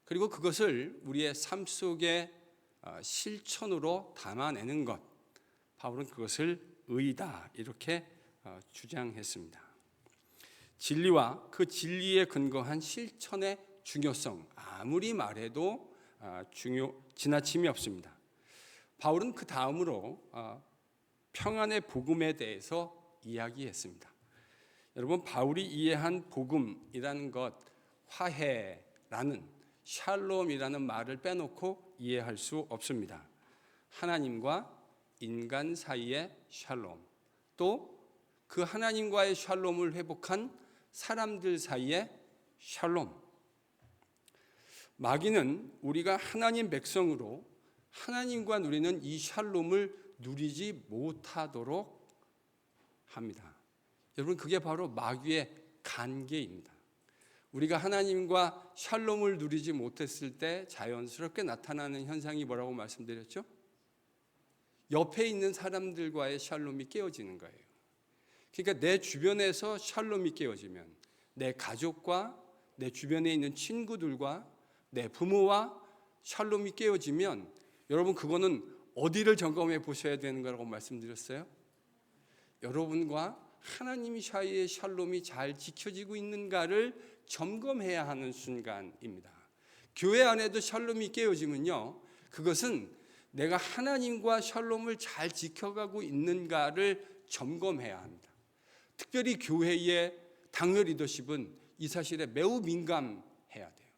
그리고 그것을 우리의 삶 속에 실천으로 담아내는 것, 바울은 그것을 의다 이렇게 주장했습니다. 진리와 그 진리에 근거한 실천의 중요성, 아무리 말해도 지나침이 없습니다. 바울은 그 다음으로 평안의 복음에 대해서 이야기했습니다. 여러분, 바울이 이해한 복음이라는 것, 화해라는 샬롬이라는 말을 빼놓고 이해할 수 없습니다. 하나님과 인간 사이의 샬롬, 또 그 하나님과의 샬롬을 회복한 사람들 사이의 샬롬. 마귀는 우리가 하나님 백성으로 하나님과 누리는 이 샬롬을 누리지 못하도록 합니다. 여러분, 그게 바로 마귀의 간계입니다. 우리가 하나님과 샬롬을 누리지 못했을 때 자연스럽게 나타나는 현상이 뭐라고 말씀드렸죠? 옆에 있는 사람들과의 샬롬이 깨어지는 거예요. 그러니까 내 주변에서 샬롬이 깨어지면 내 가족과 내 주변에 있는 친구들과 내 부모와 샬롬이 깨어지면 여러분, 그거는 어디를 점검해 보셔야 되는 거라고 말씀드렸어요? 여러분과 하나님 사이의 샬롬이 잘 지켜지고 있는가를 점검해야 하는 순간입니다. 교회 안에도 샬롬이 깨어지면요, 그것은 내가 하나님과 샬롬을 잘 지켜가고 있는가를 점검해야 합니다. 특별히 교회의 당회 리더십은 이 사실에 매우 민감해야 돼요.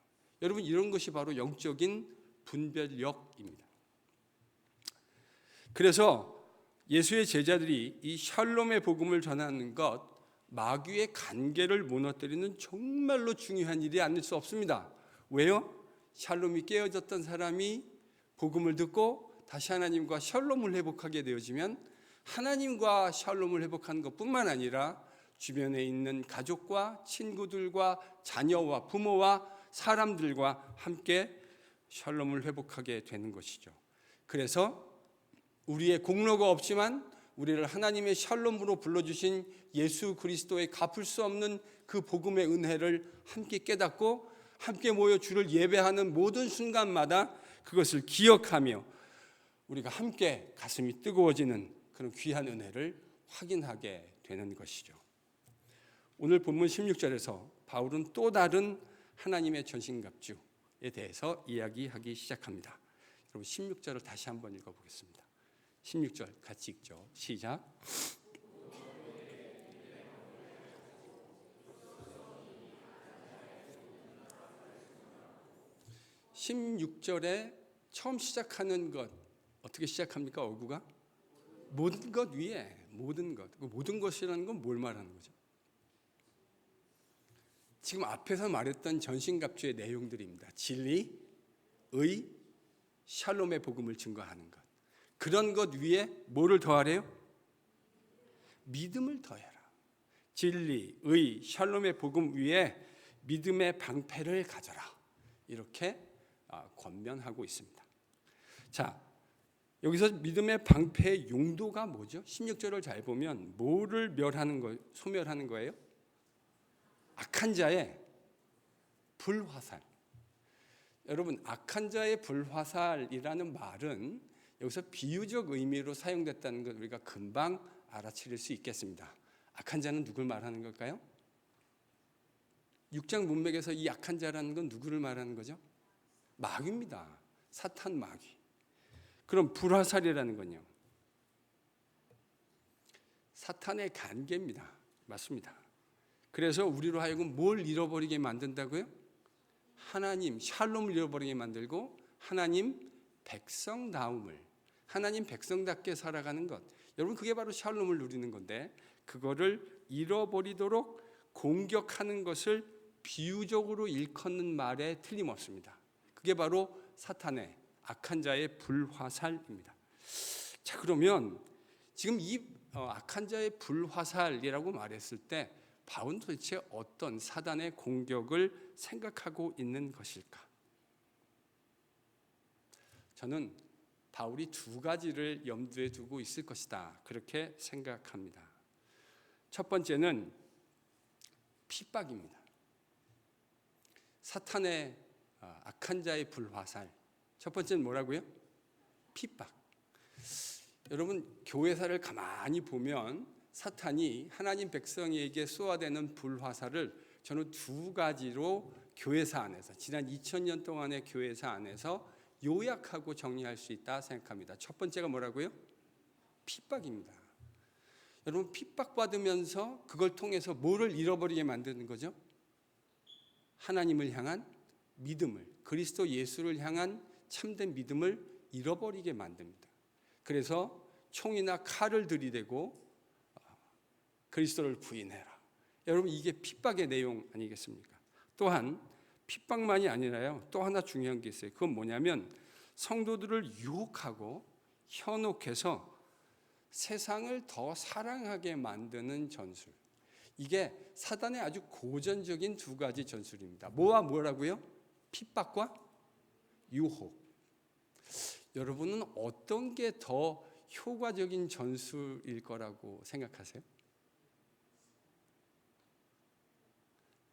여러분, 이런 것이 바로 영적인 분별력입니다. 그래서 예수의 제자들이 이 샬롬의 복음을 전하는 것, 마귀의 간계를 무너뜨리는 정말로 중요한 일이 아닐 수 없습니다. 왜요? 샬롬이 깨어졌던 사람이 복음을 듣고 다시 하나님과 샬롬을 회복하게 되어지면 하나님과 샬롬을 회복하는 것뿐만 아니라 주변에 있는 가족과 친구들과 자녀와 부모와 사람들과 함께 샬롬을 회복하게 되는 것이죠. 그래서 우리의 공로가 없지만 우리를 하나님의 샬롬으로 불러주신 예수 그리스도의 갚을 수 없는 그 복음의 은혜를 함께 깨닫고 함께 모여 주를 예배하는 모든 순간마다 그것을 기억하며 우리가 함께 가슴이 뜨거워지는 그런 귀한 은혜를 확인하게 되는 것이죠. 오늘 본문 16절에서 바울은 또 다른 하나님의 전신갑주에 대해서 이야기하기 시작합니다. 여러분, 16절을 다시 한번 읽어보겠습니다. 16절 같이 읽죠. 시작. 16절에 처음 시작하는 것 어떻게 시작합니까? 어구가 모든 것 위에, 모든 것. 모든 것이라는 건 뭘 말하는 거죠? 지금 앞에서 말했던 전신갑주의 내용들입니다. 진리, 의, 샬롬의 복음을 증거하는 것. 그런 것 위에 뭐를 더하래요? 믿음을 더해라. 진리, 의, 샬롬의 복음 위에 믿음의 방패를 가져라. 이렇게 권면하고 있습니다. 자, 여기서 믿음의 방패의 용도가 뭐죠? 16절을 잘 보면 뭐를 소멸하는 거예요? 악한 자의 불화살. 여러분, 악한 자의 불화살이라는 말은 여기서 비유적 의미로 사용됐다는 걸 우리가 금방 알아차릴 수 있겠습니다. 악한 자는 누굴 말하는 걸까요? 6장 문맥에서 이 악한 자라는 건 누구를 말하는 거죠? 마귀입니다. 사탄 마귀. 그럼 불화살이라는 건요? 사탄의 간계입니다. 맞습니다. 그래서 우리로 하여금 뭘 잃어버리게 만든다고요? 하나님, 샬롬을 잃어버리게 만들고 하나님 백성다움을, 하나님 백성답게 살아가는 것. 여러분, 그게 바로 샬롬을 누리는 건데 그거를 잃어버리도록 공격하는 것을 비유적으로 일컫는 말에 틀림없습니다. 그게 바로 사탄의 악한 자의 불화살입니다. 자, 그러면 지금 이 악한 자의 불화살이라고 말했을 때 바울은 도대체 어떤 사단의 공격을 생각하고 있는 것일까? 저는 바울이 두 가지를 염두에 두고 있을 것이다, 그렇게 생각합니다. 첫 번째는 핍박입니다. 사탄의 악한 자의 불화살. 첫 번째는 뭐라고요? 핍박. 여러분, 교회사를 가만히 보면 사탄이 하나님 백성에게 쏘아대는 불화살을 저는 두 가지로 교회사 안에서, 지난 2000년 동안의 교회사 안에서 요약하고 정리할 수 있다 생각합니다. 첫 번째가 뭐라고요? 핍박입니다. 여러분, 핍박받으면서 그걸 통해서 뭐를 잃어버리게 만드는 거죠? 하나님을 향한 믿음을, 그리스도 예수를 향한 참된 믿음을 잃어버리게 만듭니다. 그래서 총이나 칼을 들이대고 그리스도를 부인해라. 여러분, 이게 핍박의 내용 아니겠습니까? 또한 핍박만이 아니라요, 또 하나 중요한 게 있어요. 그건 뭐냐면 성도들을 유혹하고 현혹해서 세상을 더 사랑하게 만드는 전술. 이게 사단의 아주 고전적인 두 가지 전술입니다. 뭐와 뭐라고요? 핍박과 유혹. 여러분은 어떤 게 더 효과적인 전술일 거라고 생각하세요?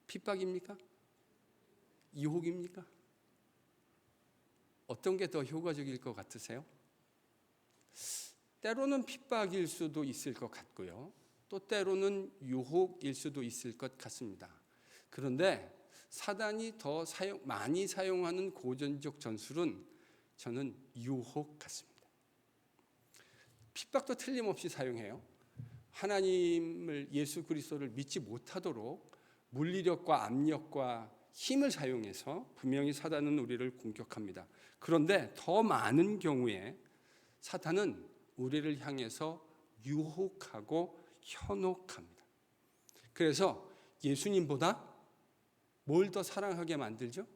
핍박입니까? 유혹입니까? 어떤 게 더 효과적일 것 같으세요? 때로는 핍박일 수도 있을 것 같고요, 또 때로는 유혹일 수도 있을 것 같습니다. 그런데 사단이 더 많이 사용하는 고전적 전술은 저는 유혹 같습니다. 핍박도 틀림없이 사용해요. 하나님을, 예수 그리스도를 믿지 못하도록 물리력과 압력과 힘을 사용해서 분명히 사단은 우리를 공격합니다. 그런데 더 많은 경우에 사탄은 우리를 향해서 유혹하고 현혹합니다. 그래서 예수님보다 뭘 더 사랑하게 만들죠?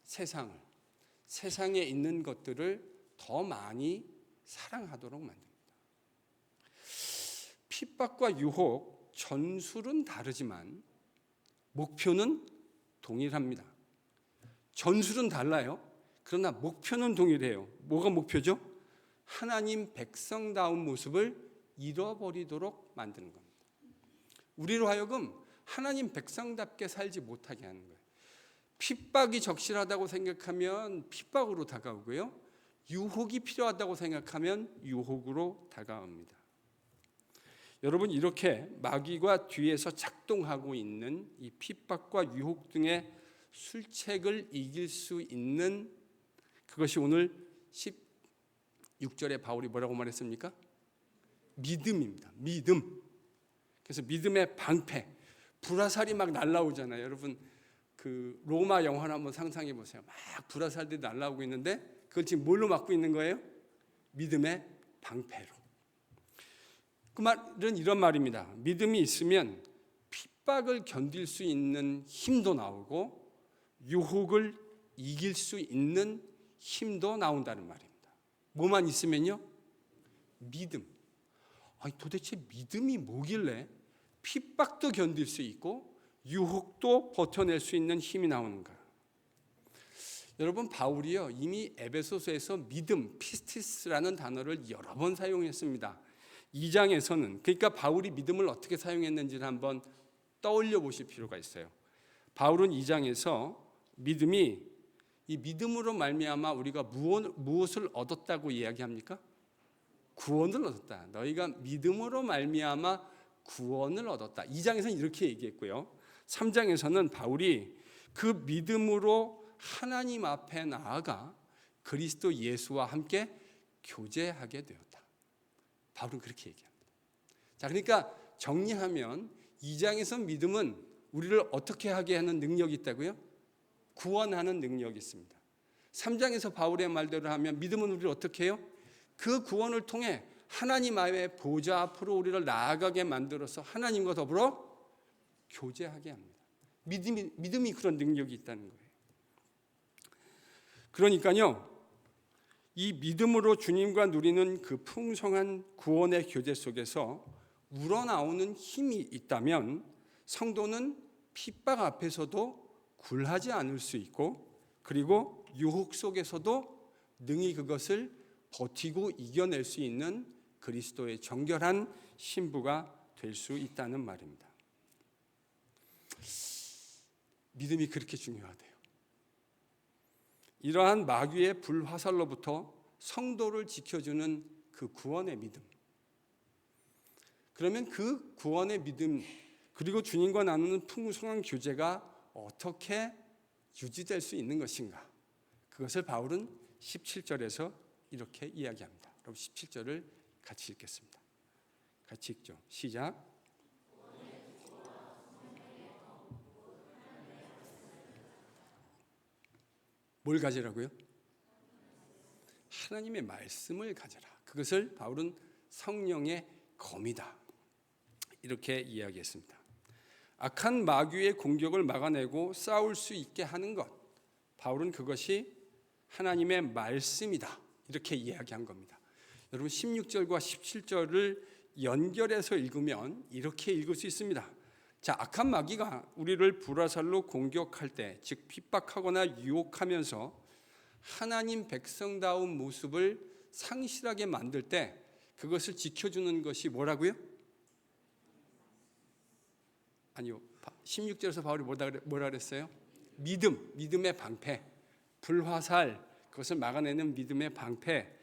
세상을, 세상에 있는 것들을 더 많이 사랑하도록 만듭니다. 핍박과 유혹, 전술은 다르지만 목표는 동일합니다. 전술은 달라요. 그러나 목표는 동일해요. 뭐가 목표죠? 하나님 백성다운 모습을 잃어버리도록 만드는 겁니다. 우리로 하여금 하나님 백성답게 살지 못하게 하는 거예요. 핍박이 적실하다고 생각하면 핍박으로 다가오고요, 유혹이 필요하다고 생각하면 유혹으로 다가옵니다. 여러분, 이렇게 마귀가 뒤에서 작동하고 있는 이 핍박과 유혹 등의 술책을 이길 수 있는, 그것이 오늘 16절에 바울이 뭐라고 말했습니까? 믿음입니다. 믿음. 그래서 믿음의 방패, 불화살이 막 날라오잖아요. 여러분, 그 로마 영화를 한번 상상해 보세요. 막 불화살들이 날라오고 있는데 그걸 지금 뭘로 막고 있는 거예요? 믿음의 방패로. 그 말은 이런 말입니다. 믿음이 있으면 핍박을 견딜 수 있는 힘도 나오고 유혹을 이길 수 있는 힘도 나온다는 말입니다. 뭐만 있으면요? 믿음. 아니, 도대체 믿음이 뭐길래 핍박도 견딜 수 있고 유혹도 버텨낼 수 있는 힘이 나오는가? 여러분, 바울이요, 이미 에베소서에서 믿음, 피스티스라는 단어를 여러 번 사용했습니다. 2장에서는, 그러니까 바울이 믿음을 어떻게 사용했는지를 한번 떠올려 보실 필요가 있어요. 바울은 2장에서 믿음이, 이 믿음으로 말미암아 우리가 무엇을 얻었다고 이야기합니까? 구원을 얻었다. 너희가 믿음으로 말미암아 구원을 얻었다. 2장에서는 이렇게 얘기했고요. 3장에서는 바울이 그 믿음으로 하나님 앞에 나아가 그리스도 예수와 함께 교제하게 되었다. 바울은 그렇게 얘기합니다. 자, 그러니까 정리하면 2장에서 믿음은 우리를 어떻게 하게 하는 능력이 있다고요? 구원하는 능력이 있습니다. 3장에서 바울의 말대로 하면 믿음은 우리를 어떻게 해요? 그 구원을 통해 하나님 앞의 보좌 앞으로 우리를 나아가게 만들어서 하나님과 더불어 교제하게 합니다. 믿음이 그런 능력이 있다는 거예요. 그러니까요, 이 믿음으로 주님과 누리는 그 풍성한 구원의 교제 속에서 우러나오는 힘이 있다면 성도는 핍박 앞에서도 굴하지 않을 수 있고, 그리고 유혹 속에서도 능히 그것을 버티고 이겨낼 수 있는 그리스도의 정결한 신부가 될 수 있다는 말입니다. 믿음이 그렇게 중요하대요. 이러한 마귀의 불화살로부터 성도를 지켜주는 그 구원의 믿음. 그러면 그 구원의 믿음 그리고 주님과 나누는 풍성한 교제가 어떻게 유지될 수 있는 것인가? 그것을 바울은 17절에서 이렇게 이야기합니다. 여러분 17절을 같이 읽겠습니다. 같이 읽죠. 시작. 뭘 가지라고요? 하나님의 말씀을 가져라. 그것을 바울은 성령의 검이다. 이렇게 이야기했습니다. 악한 마귀의 공격을 막아내고 싸울 수 있게 하는 것. 바울은 그것이 하나님의 말씀이다. 이렇게 이야기한 겁니다. 여러분 16절과 17절을 연결해서 읽으면 이렇게 읽을 수 있습니다. 자, 악한 마귀가 우리를 불화살로 공격할 때, 즉 핍박하거나 유혹하면서 하나님 백성다운 모습을 상실하게 만들 때 그것을 지켜주는 것이 뭐라고요? 아니요. 16절에서 바울이 뭐라 그랬어요? 믿음의 방패. 불화살, 그것을 막아내는 믿음의 방패.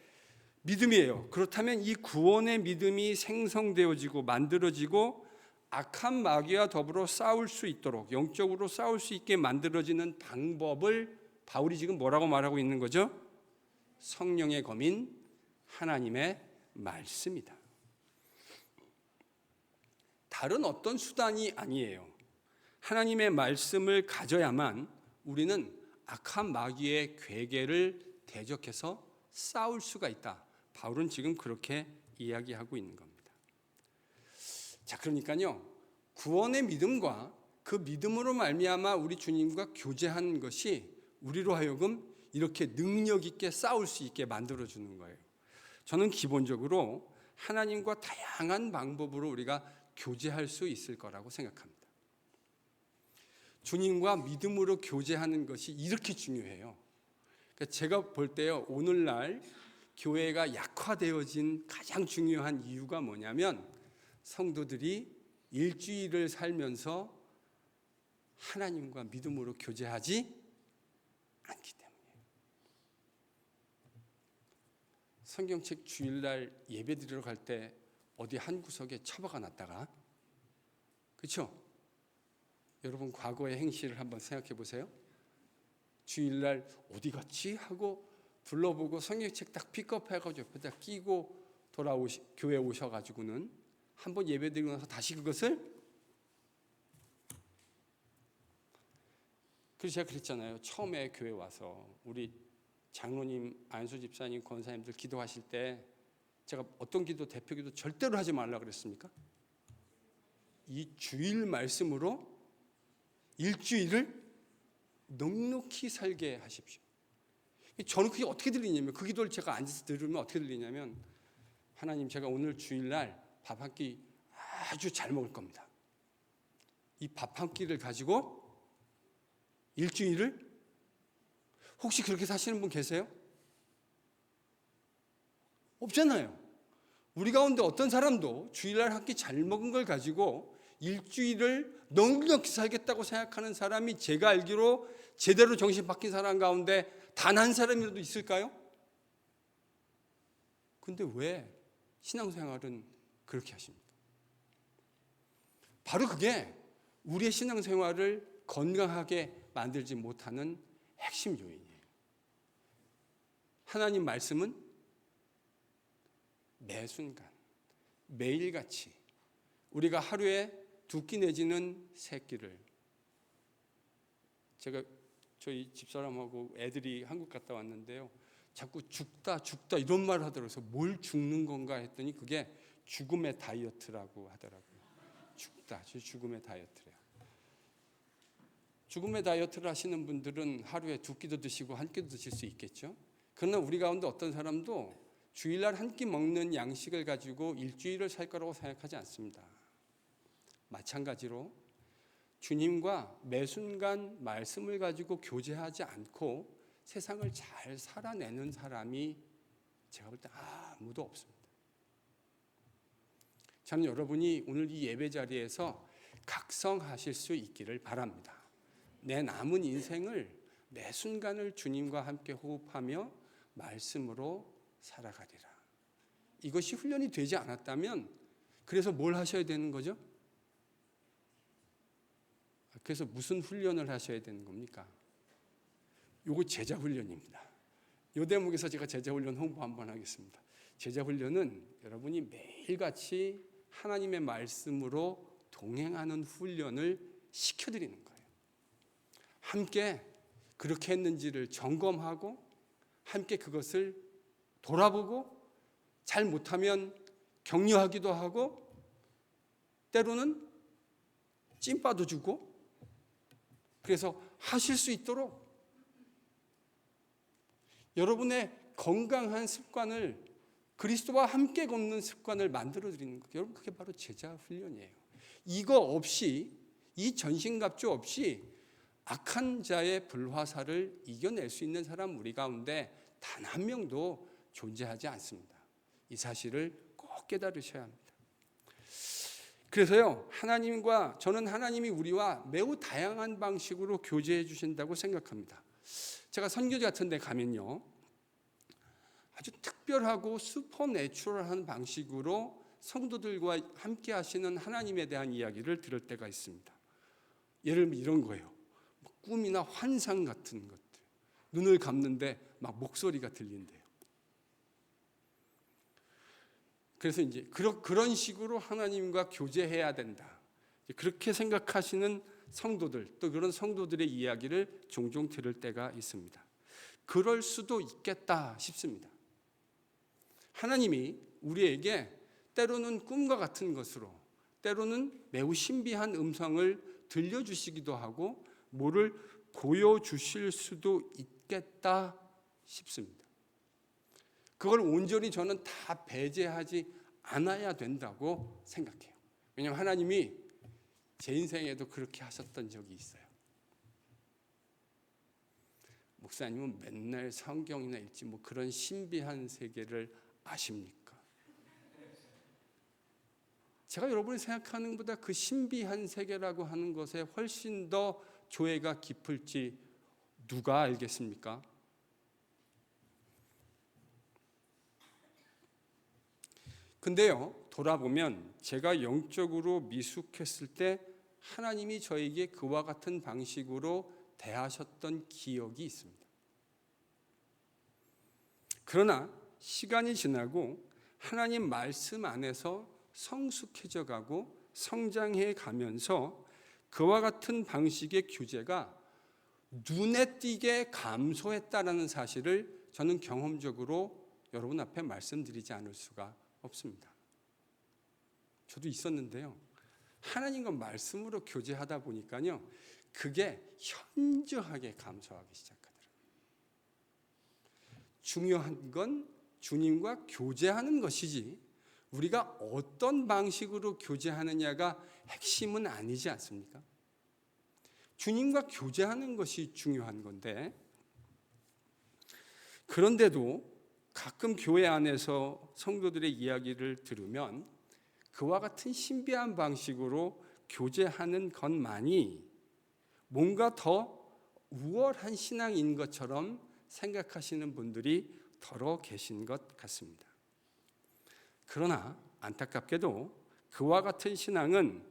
믿음이에요. 그렇다면 이 구원의 믿음이 생성되어지고 만들어지고 악한 마귀와 더불어 싸울 수 있도록, 영적으로 싸울 수 있게 만들어지는 방법을 바울이 지금 뭐라고 말하고 있는 거죠? 성령의 검인 하나님의 말씀이다. 다른 어떤 수단이 아니에요. 하나님의 말씀을 가져야만 우리는 악한 마귀의 괴계를 대적해서 싸울 수가 있다. 바울은 지금 그렇게 이야기하고 있는 겁니다. 자, 그러니까요, 구원의 믿음과 그 믿음으로 말미암아 우리 주님과 교제하는 것이 우리로 하여금 이렇게 능력 있게 싸울 수 있게 만들어주는 거예요. 저는 기본적으로 하나님과 다양한 방법으로 우리가 교제할 수 있을 거라고 생각합니다. 주님과 믿음으로 교제하는 것이 이렇게 중요해요. 그러니까 제가 볼 때요, 오늘날 교회가 약화되어진 가장 중요한 이유가 뭐냐면 성도들이 일주일을 살면서 하나님과 믿음으로 교제하지 않기 때문이에요. 성경책 주일날 예배 드리러 갈 때 어디 한 구석에 처박아 놨다가, 그렇죠? 여러분 과거의 행실을 한번 생각해 보세요. 주일날 어디 갔지 하고 불러보고 성경책 딱 픽업해가지고 옆에다 끼고 교회 오셔가지고는 한번 예배 드리고 나서 다시 그것을, 그래서 제가 그랬잖아요. 처음에 교회 와서 우리 장로님, 안수 집사님, 권사님들 기도하실 때 제가 어떤 기도, 대표 기도 절대로 하지 말라 그랬습니까? 이 주일 말씀으로 일주일을 넉넉히 살게 하십시오. 저는 그게 어떻게 들리냐면, 그 기도를 제가 앉아서 들으면 어떻게 들리냐면, 하나님, 제가 오늘 주일날 밥 한 끼 아주 잘 먹을 겁니다. 이 밥 한 끼를 가지고 일주일을, 혹시 그렇게 사시는 분 계세요? 없잖아요. 우리 가운데 어떤 사람도 주일날 한 끼 잘 먹은 걸 가지고 일주일을 넉넉히 살겠다고 생각하는 사람이 제가 알기로 제대로 정신 바뀐 사람 가운데 단 한 사람이라도 있을까요? 근데 왜 신앙생활은 그렇게 하십니까? 바로 그게 우리의 신앙생활을 건강하게 만들지 못하는 핵심 요인이에요. 하나님 말씀은 매 순간, 매일같이 우리가 하루에 2끼 내지는 3끼를, 제가 저희 집사람하고 애들이 한국 갔다 왔는데요, 자꾸 죽다 이런 말을 하더라고요. 뭘 죽는 건가 했더니 그게 죽음의 다이어트라고 하더라고요. 죽음의 다이어트래요. 죽음의 다이어트를 하시는 분들은 하루에 2끼도 드시고 1끼도 드실 수 있겠죠. 그러나 우리 가운데 어떤 사람도 주일날 1끼 먹는 양식을 가지고 일주일을 살 거라고 생각하지 않습니다. 마찬가지로 주님과 매 순간 말씀을 가지고 교제하지 않고 세상을 잘 살아내는 사람이 제가 볼 때 아무도 없습니다. 저는 여러분이 오늘 이 예배 자리에서 각성하실 수 있기를 바랍니다. 내 남은 인생을 매 순간을 주님과 함께 호흡하며 말씀으로 살아가리라. 이것이 훈련이 되지 않았다면 그래서 뭘 하셔야 되는 거죠? 그래서 무슨 훈련을 하셔야 되는 겁니까? 요거 제자 훈련입니다. 요 대목에서 제가 제자 훈련 홍보 한번 하겠습니다. 제자 훈련은 여러분이 매일같이 하나님의 말씀으로 동행하는 훈련을 시켜드리는 거예요. 함께 그렇게 했는지를 점검하고 함께 그것을 돌아보고 잘 못하면 격려하기도 하고 때로는 찐빠도 주고 그래서 하실 수 있도록 여러분의 건강한 습관을 그리스도와 함께 걷는 습관을 만들어 드리는 거예요. 여러분 그게 바로 제자 훈련이에요. 이거 없이 이 전신갑주 없이 악한 자의 불화살을 이겨낼 수 있는 사람 우리 가운데 단 한 명도 존재하지 않습니다. 이 사실을 꼭 깨달으셔야 합니다. 그래서요, 저는 하나님이 우리와 매우 다양한 방식으로 교제해 주신다고 생각합니다. 제가 선교지 같은 데 가면요, 아주 특별하고 슈퍼내추럴한 방식으로 성도들과 함께 하시는 하나님에 대한 이야기를 들을 때가 있습니다. 예를 들면 이런 거예요. 꿈이나 환상 같은 것들. 눈을 감는데 막 목소리가 들린대요. 그래서 이제 그런 식으로 하나님과 교제해야 된다. 그렇게 생각하시는 성도들, 또 그런 성도들의 이야기를 종종 들을 때가 있습니다. 그럴 수도 있겠다 싶습니다. 하나님이 우리에게 때로는 꿈과 같은 것으로, 때로는 매우 신비한 음성을 들려주시기도 하고 뭐를 보여주실 수도 있겠다 싶습니다. 그걸 온전히 저는 다 배제하지 않아야 된다고 생각해요. 왜냐하면 하나님이 제 인생에도 그렇게 하셨던 적이 있어요. 목사님은 맨날 성경이나 읽지 뭐 그런 신비한 세계를 아십니까? 제가 여러분이 생각하는 것보다 그 신비한 세계라고 하는 것에 훨씬 더 조예가 깊을지 누가 알겠습니까? 근데요, 돌아보면 제가 영적으로 미숙했을 때 하나님이 저에게 그와 같은 방식으로 대하셨던 기억이 있습니다. 그러나 시간이 지나고 하나님 말씀 안에서 성숙해져 가고 성장해 가면서 그와 같은 방식의 규제가 눈에 띄게 감소했다라는 사실을 저는 경험적으로 여러분 앞에 말씀드리지 않을 수가 없습니다. 저도 있었는데요. 하나님과 말씀으로 교제하다 보니까요. 그게 현저하게 감소하기 시작하더라고요. 중요한 건 주님과 교제하는 것이지 우리가 어떤 방식으로 교제하느냐가 핵심은 아니지 않습니까? 주님과 교제하는 것이 중요한 건데 그런데도 가끔 교회 안에서 성도들의 이야기를 들으면 그와 같은 신비한 방식으로 교제하는 것만이 뭔가 더 우월한 신앙인 것처럼 생각하시는 분들이 더러 계신 것 같습니다. 그러나 안타깝게도 그와 같은 신앙은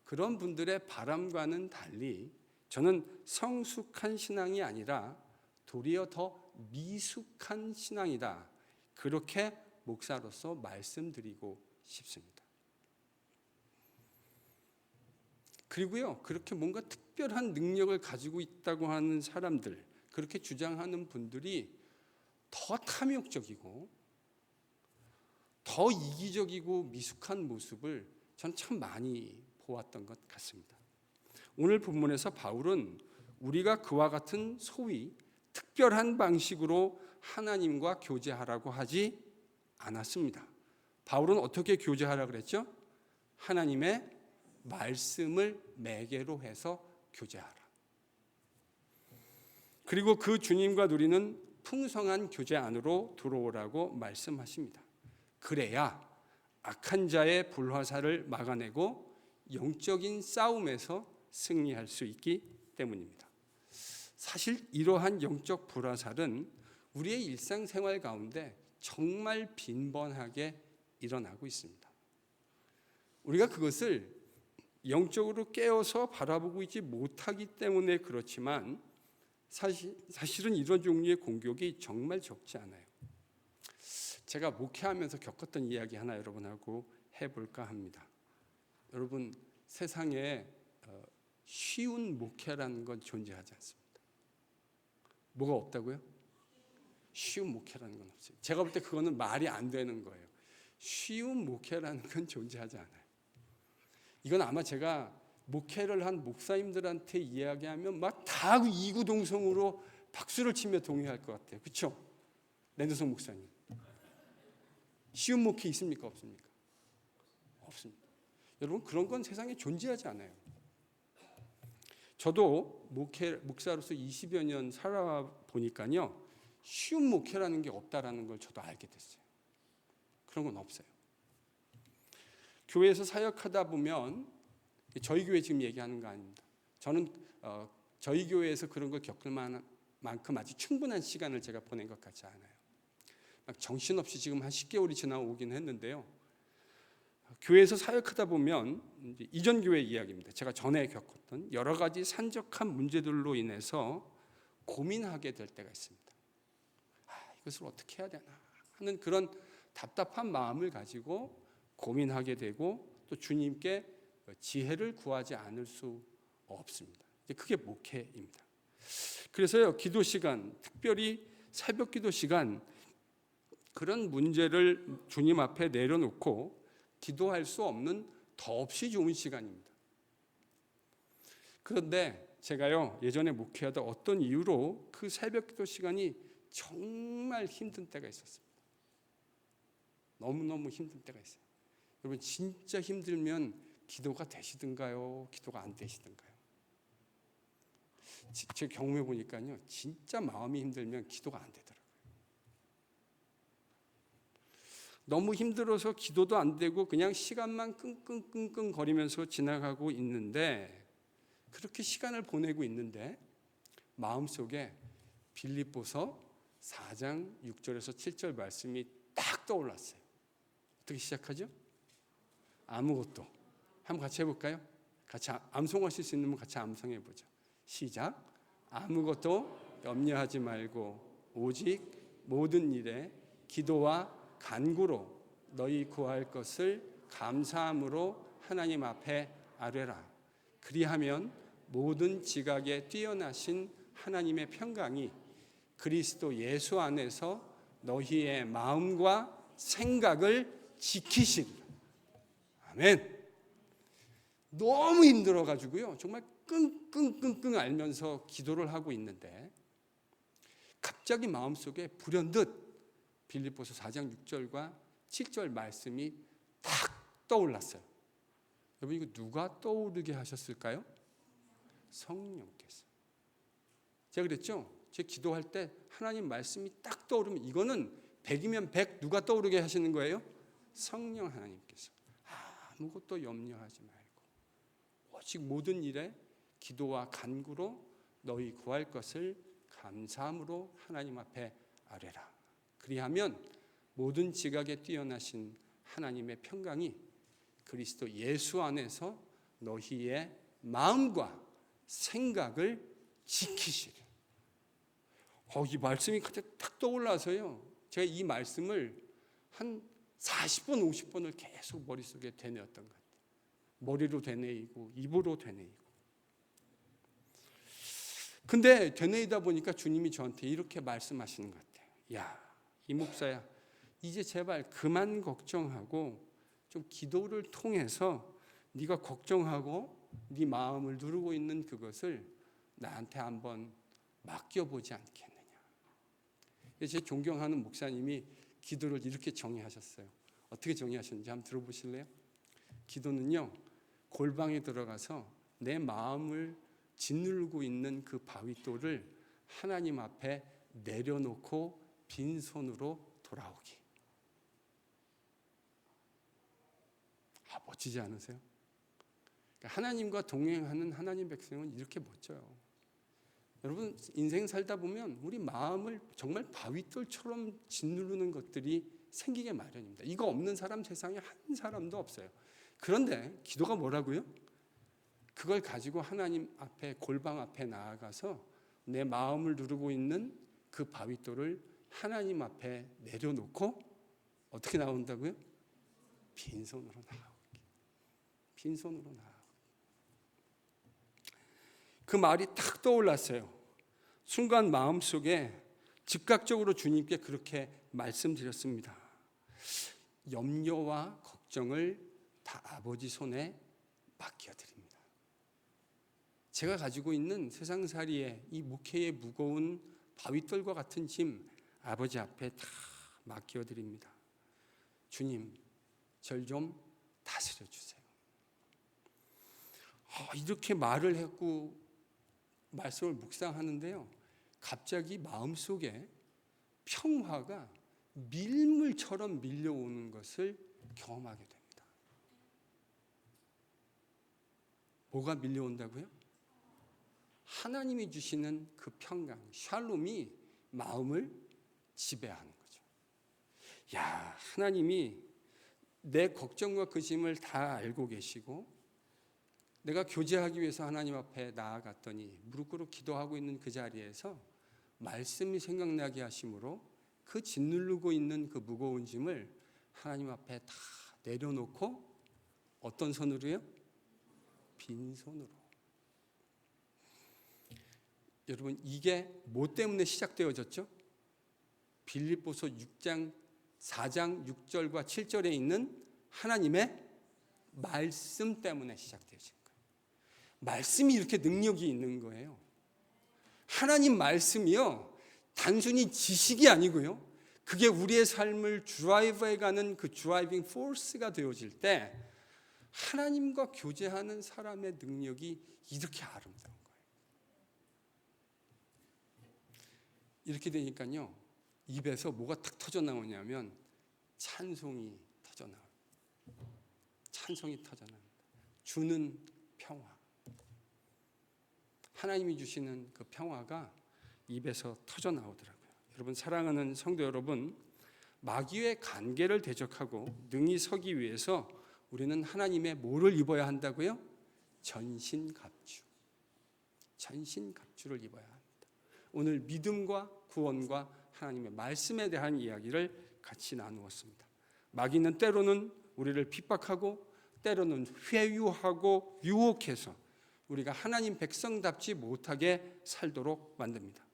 그런 분들의 바람과는 달리 저는 성숙한 신앙이 아니라 도리어 더 미숙한 신앙이다. 그렇게 목사로서 말씀드리고 싶습니다. 그리고요, 그렇게 뭔가 특별한 능력을 가지고 있다고 하는 사람들, 그렇게 주장하는 분들이 더 탐욕적이고 더 이기적이고 미숙한 모습을 전 참 많이 보았던 것 같습니다. 오늘 본문에서 바울은 우리가 그와 같은 소위 특별한 방식으로 하나님과 교제하라고 하지 않았습니다. 바울은 어떻게 교제하라고 그랬죠? 하나님의 말씀을 매개로 해서 교제하라. 그리고 그 주님과 누리는 풍성한 교제 안으로 들어오라고 말씀하십니다. 그래야 악한 자의 불화살을 막아내고 영적인 싸움에서 승리할 수 있기 때문입니다. 사실 이러한 영적 불화살은 우리의 일상생활 가운데 정말 빈번하게 일어나고 있습니다. 우리가 그것을 영적으로 깨어서 바라보고 있지 못하기 때문에 그렇지만 사실은 이런 종류의 공격이 정말 적지 않아요. 제가 목회하면서 겪었던 이야기 하나 여러분하고 해볼까 합니다. 여러분, 세상에 쉬운 목회라는 건 존재하지 않습니다. 뭐가 없다고요? 쉬운 목회라는 건 없어요. 제가 볼 때 그거는 말이 안 되는 거예요. 쉬운 목회라는 건 존재하지 않아요. 이건 아마 제가 목회를 한 목사님들한테 이야기하면 막 다 이구동성으로 박수를 치며 동의할 것 같아요. 그렇죠? 랜더son 목사님. 쉬운 목회 있습니까? 없습니까? 없습니다. 여러분, 그런 건 세상에 존재하지 않아요. 저도 목사로서 20여 년 살아보니까요, 쉬운 목회라는 게 없다라는 걸 저도 알게 됐어요. 그런 건 없어요. 교회에서 사역하다 보면, 저희 교회 지금 얘기하는 거 아닙니다. 저는 저희 교회에서 그런 걸 겪을 만큼 아주 충분한 시간을 제가 보낸 것 같지 않아요. 막 정신없이 지금 한 10개월이 지나오긴 했는데요. 교회에서 사역하다 보면 이전 교회 이야기입니다. 제가 전에 겪었던 여러 가지 산적한 문제들로 인해서 고민하게 될 때가 있습니다. 이것을 어떻게 해야 되나 하는 그런 답답한 마음을 가지고 고민하게 되고 또 주님께 지혜를 구하지 않을 수 없습니다. 그게 목회입니다. 그래서요, 기도 시간, 특별히 새벽 기도 시간, 그런 문제를 주님 앞에 내려놓고 기도할 수 없는 더없이 좋은 시간입니다. 그런데 제가요, 예전에 목회하다 어떤 이유로 그 새벽 기도 시간이 정말 힘든 때가 있었습니다. 너무너무 힘든 때가 있어요. 여러분, 진짜 힘들면 기도가 되시든가요? 기도가 안 되시든가요? 제 경험해 보니까요, 진짜 마음이 힘들면 기도가 안 되더라고요. 너무 힘들어서 기도도 안 되고 그냥 시간만 끙끙끙끙 거리면서 지나가고 있는데, 그렇게 시간을 보내고 있는데 마음속에 빌립보서 4장 6절에서 7절 말씀이 딱 떠올랐어요. 어떻게 시작하죠? 아무것도. 한번 같이 해볼까요? 같이 암송하실 수 있는 분 같이 암송해보죠. 시작. 아무것도 염려하지 말고 오직 모든 일에 기도와 간구로 너희 구할 것을 감사함으로 하나님 앞에 아뢰라. 그리하면 모든 지각에 뛰어나신 하나님의 평강이 그리스도 예수 안에서 너희의 마음과 생각을 지키시리라. 아멘. 너무 힘들어가지고요, 정말 끙끙끙끙 앓면서 기도를 하고 있는데 갑자기 마음속에 불현듯 빌립보서 4장 6절과 7절 말씀이 딱 떠올랐어요. 여러분, 이거 누가 떠오르게 하셨을까요? 성령께서. 제가 그랬죠? 제 기도할 때 하나님 말씀이 딱 떠오르면 이거는 100이면 100 누가 떠오르게 하시는 거예요? 성령 하나님께서. 아무것도 염려하지 말고 오직 모든 일에 기도와 간구로 너희 구할 것을 감사함으로 하나님 앞에 아뢰라. 그리하면 모든 지각에 뛰어나신 하나님의 평강이 그리스도 예수 안에서 너희의 마음과 생각을 지키시리. 이 말씀이 갑자기 딱 떠올라서요, 제가 이 말씀을 한 40번, 50번을 계속 머릿속에 되뇌었던 것 같아요. 머리로 되뇌이고 입으로 되뇌이고. 근데 되뇌이다 보니까 주님이 저한테 이렇게 말씀하시는 것 같아요. 야, 이 목사야, 이제 제발 그만 걱정하고 좀 기도를 통해서 네가 걱정하고 네 마음을 누르고 있는 그것을 나한테 한번 맡겨보지 않겠느냐. 제 존경하는 목사님이 기도를 이렇게 정의하셨어요. 어떻게 정의하셨는지 한번 들어보실래요? 기도는요, 골방에 들어가서 내 마음을 짓누르고 있는 그 바위돌을 하나님 앞에 내려놓고 빈손으로 돌아오기. 멋지지 않으세요? 그러니까 하나님과 동행하는 하나님 백성은 이렇게 멋져요. 여러분 인생 살다 보면 우리 마음을 정말 바위돌처럼 짓누르는 것들이 생기게 마련입니다. 이거 없는 사람 세상에 한 사람도 없어요. 그런데 기도가 뭐라고요? 그걸 가지고 하나님 앞에 골방 앞에 나아가서 내 마음을 누르고 있는 그 바위돌을 하나님 앞에 내려놓고 어떻게 나온다고요? 빈손으로 나오기. 빈손으로 나오기. 그 말이 딱 떠올랐어요. 순간 마음속에 즉각적으로 주님께 그렇게 말씀드렸습니다. 염려와 걱정을 다 아버지 손에 맡겨드립니다. 제가 가지고 있는 세상살이의 이 목회의 무거운 바위돌과 같은 짐 아버지 앞에 다 맡겨드립니다. 주님, 절 좀 다스려 주세요. 이렇게 말을 했고 말씀을 묵상하는데요, 갑자기 마음속에 평화가 밀물처럼 밀려오는 것을 경험하게 됩니다. 뭐가 밀려온다고요? 하나님이 주시는 그 평강, 샬롬이 마음을 지배하는 거죠. 야, 하나님이 내 걱정과 그 짐을 다 알고 계시고 내가 교제하기 위해서 하나님 앞에 나아갔더니 무릎 꿇고 기도하고 있는 그 자리에서 말씀이 생각나게 하심으로 그 짓누르고 있는 그 무거운 짐을 하나님 앞에 다 내려놓고 어떤 손으로요? 빈손으로. 여러분 이게 뭐 때문에 시작되어졌죠? 빌립보서 4장 6절과 7절에 있는 하나님의 말씀 때문에 시작되어진 거예요. 말씀이 이렇게 능력이 있는 거예요. 하나님 말씀이요, 단순히 지식이 아니고요, 그게 우리의 삶을 드라이브해가는 그 드라이빙 포스가 되어질 때 하나님과 교제하는 사람의 능력이 이렇게 아름다운 거예요. 이렇게 되니까요, 입에서 뭐가 탁 터져 나오냐면 찬송이 터져 나옵니다. 찬송이 터져 나옵니다. 주는 평화. 하나님이 주시는 그 평화가 입에서 터져 나오더라고요. 여러분 사랑하는 성도 여러분, 마귀의 관계를 대적하고 능히 서기 위해서 우리는 하나님의 뭐를 입어야 한다고요? 전신갑주. 전신갑주를 입어야 합니다. 오늘 믿음과 구원과 하나님의 말씀에 대한 이야기를 같이 나누었습니다. 마귀는 때로는 우리를 핍박하고 때로는 회유하고 유혹해서 우리가 하나님 백성답지 못하게 살도록 만듭니다.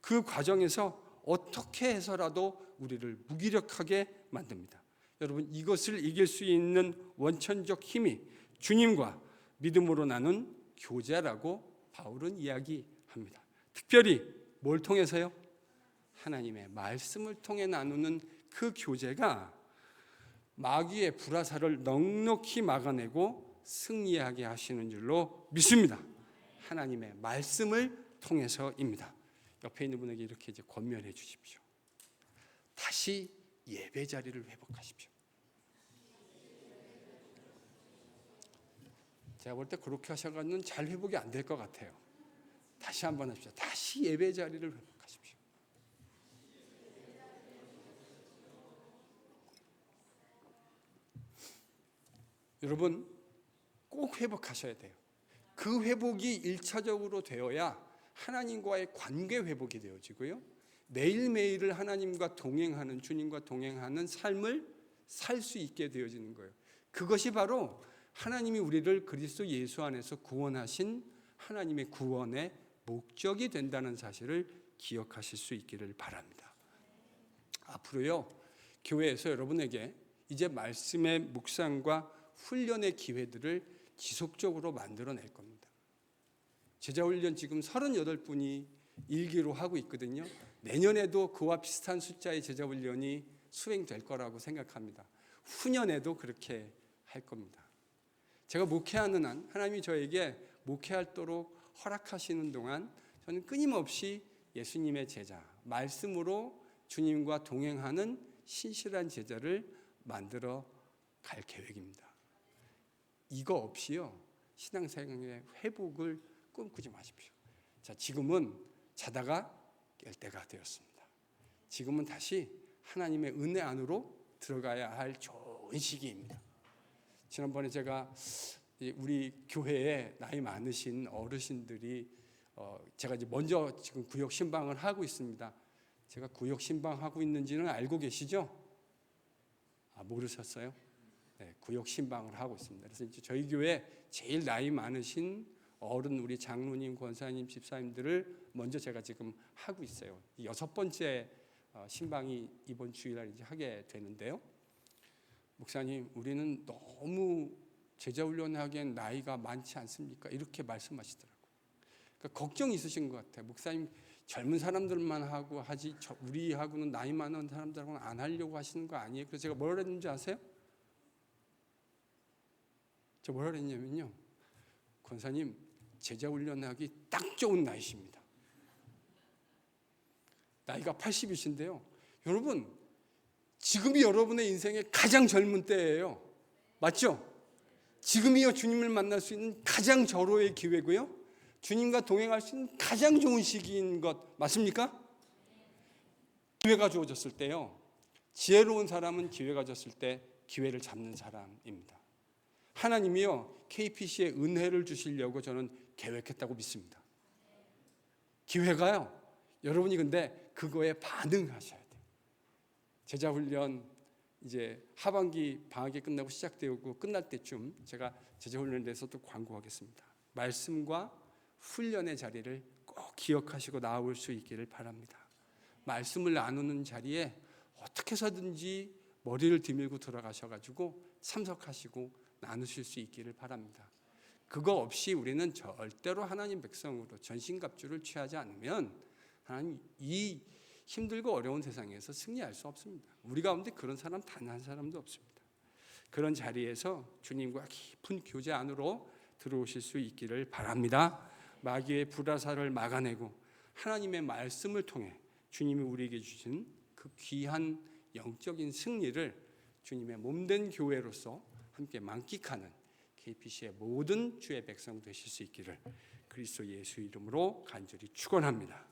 그 과정에서 어떻게 해서라도 우리를 무기력하게 만듭니다. 여러분 이것을 이길 수 있는 원천적 힘이 주님과 믿음으로 나눈 교제라고 바울은 이야기합니다. 특별히 뭘 통해서요? 하나님의 말씀을 통해 나누는 그 교제가 마귀의 불화살을 넉넉히 막아내고 승리하게 하시는 줄로 믿습니다. 하나님의 말씀을 통해서입니다. 옆에 있는 분에게 이렇게 이제 권면해 주십시오. 다시 예배 자리를 회복하십시오. 제가 볼 때 그렇게 하셔가지고는 잘 회복이 안 될 것 같아요. 다시 한번 하십시오. 다시 예배 자리를 회복하십시오. 여러분 꼭 회복하셔야 돼요. 그 회복이 1차적으로 되어야 하나님과의 관계 회복이 되어지고요, 매일매일을 하나님과 동행하는, 주님과 동행하는 삶을 살 수 있게 되어지는 거예요. 그것이 바로 하나님이 우리를 그리스도 예수 안에서 구원하신 하나님의 구원의 목적이 된다는 사실을 기억하실 수 있기를 바랍니다. 앞으로요, 교회에서 여러분에게 이제 말씀의 묵상과 훈련의 기회들을 지속적으로 만들어낼 겁니다. 제자훈련 지금 38분이 일기로 하고 있거든요. 내년에도 그와 비슷한 숫자의 제자훈련이 수행될 거라고 생각합니다. 후년에도 그렇게 할 겁니다. 제가 목회하는 한 하나님이 저에게 목회하도록 허락하시는 동안 저는 끊임없이 예수님의 제자, 말씀으로 주님과 동행하는 신실한 제자를 만들어 갈 계획입니다. 이거 없이요, 신앙생활의 회복을 꿈꾸지 마십시오. 자, 지금은 자다가 깰 때가 되었습니다. 지금은 다시 하나님의 은혜 안으로 들어가야 할 좋은 시기입니다. 지난번에 제가 우리 교회에 나이 많으신 어르신들이 제가 이제 먼저 지금 구역 신방을 하고 있습니다. 제가 구역 신방하고 있는지는 알고 계시죠? 모르셨어요? 네, 구역 신방을 하고 있습니다. 그래서 이제 저희 교회 제일 나이 많으신 어른 우리 장로님, 권사님, 집사님들을 먼저 제가 지금 하고 있어요. 6번째 신방이 이번 주일날 이제 하게 되는데요. 목사님, 우리는 너무 제자 훈련하기엔 나이가 많지 않습니까? 이렇게 말씀하시더라고요. 그러니까 걱정이 있으신 것 같아요. 목사님, 젊은 사람들만 하고 하지 우리하고는 나이 많은 사람들하고는 안 하려고 하시는 거 아니에요? 그래서 제가 뭐라 그랬는지 아세요? 저 뭐라 그랬냐면요, 권사님, 제자 훈련하기 딱 좋은 나이십니다. 나이가 80이신데요. 여러분, 지금이 여러분의 인생의 가장 젊은 때예요. 맞죠? 지금이요 주님을 만날 수 있는 가장 절호의 기회고요, 주님과 동행할 수 있는 가장 좋은 시기인 것 맞습니까? 기회가 주어졌을 때요, 지혜로운 사람은 기회가 줬을 때 기회를 잡는 사람입니다. 하나님이요 KPC에 은혜를 주시려고 저는 계획했다고 믿습니다. 기회가요, 여러분이 근데 그거에 반응하셔야 돼요. 제자훈련 이제 하반기 방학이 끝나고 시작되고 끝날 때쯤 제가 제자훈련에 대해서 또 광고하겠습니다. 말씀과 훈련의 자리를 꼭 기억하시고 나올 수 있기를 바랍니다. 말씀을 나누는 자리에 어떻게 해서든지 머리를 뒤밀고 들어가셔가지고 참석하시고 나누실 수 있기를 바랍니다. 그거 없이 우리는 절대로 하나님 백성으로 전신갑주를 취하지 않으면 하나님 이 힘들고 어려운 세상에서 승리할 수 없습니다. 우리 가운데 그런 사람 단 한 사람도 없습니다. 그런 자리에서 주님과 깊은 교제 안으로 들어오실 수 있기를 바랍니다. 마귀의 불화살을 막아내고 하나님의 말씀을 통해 주님이 우리에게 주신 그 귀한 영적인 승리를 주님의 몸된 교회로서 함께 만끽하는 KPC의 모든 주의 백성 되실 수 있기를 그리스도 예수 이름으로 간절히 축원합니다.